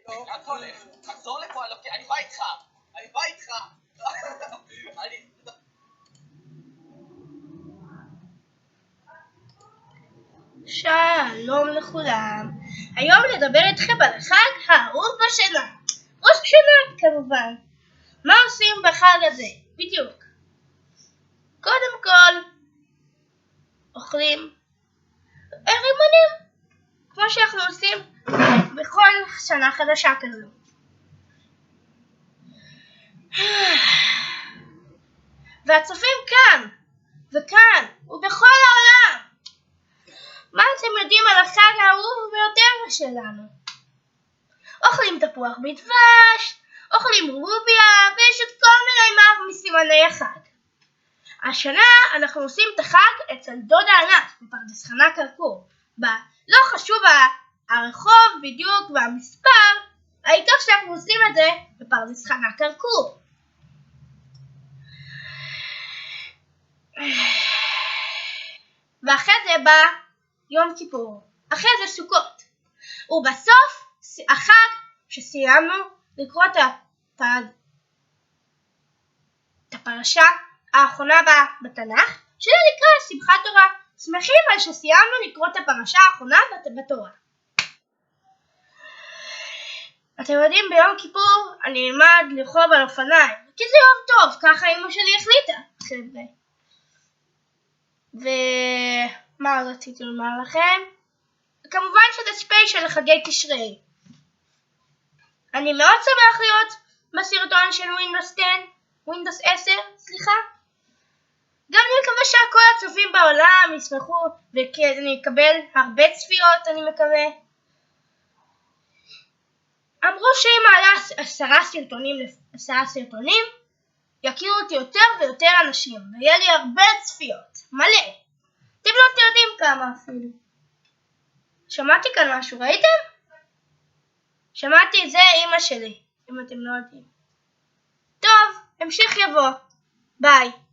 לאן אתה הולך? תחזור לפה, אני בא איתך. אני בא איתך. שלום לכולם, היום נדבר איתכם על החג האהוב בשנה, ראש השנה כמובן. מה עושים בחג הזה? בדיוק. קודם כל אוכלים רימונים, כמו שאנחנו עושים בכל שנה חדשה כזו. והצופים כאן וכאן ובכל העולם, מה אתם יודעים על החג האהוב ביותר שלנו? אוכלים תפוח בדבש, אוכלים רוביה, ויש את כל מיני מסימני החג. השנה אנחנו עושים את החג אצל דודה ענת בפרדס חנה כרכור. לא חשוב הרחוב בדיוק והמספר, העיקר שאנחנו עושים את זה בפרדס חנה כרכור. ואחרי זה בא יום כיפור, אחרי זה סוכות, ובסוף החג שסיימנו לקרוא את הפרשה האחרונה בתנ"ך, שזה נקרא שמחת תורה. שמחים על שסיימנו לקרוא את הפרשה האחרונה בתורה. אתם יודעים, ביום כיפור אני אלמד לרחוב על אופניים, כי זה יום טוב, ככה אמא שלי החליטה, חבר'ה. ומה רציתי לומר לכם? כמובן שזה ספיישל לחגי תשרי. אני מאוד שמח להיות בסרטון של ווינדוס 10, גם אני מקווה שכל הצופים בעולם ישמחו ואני אקבל הרבה צפיות, אני מקווה. אמרו שאם מעלה 10 סרטונים יכירו אותי יותר ויותר אנשים ויהיה לי הרבה צפיות, מלא. אתם לא יודעים כמה אפילו. שמעתי כאן משהו, ראיתם? שמעתי את זה אמא שלי, אם אתם לא יודעים. טוב, המשך יבוא. ביי.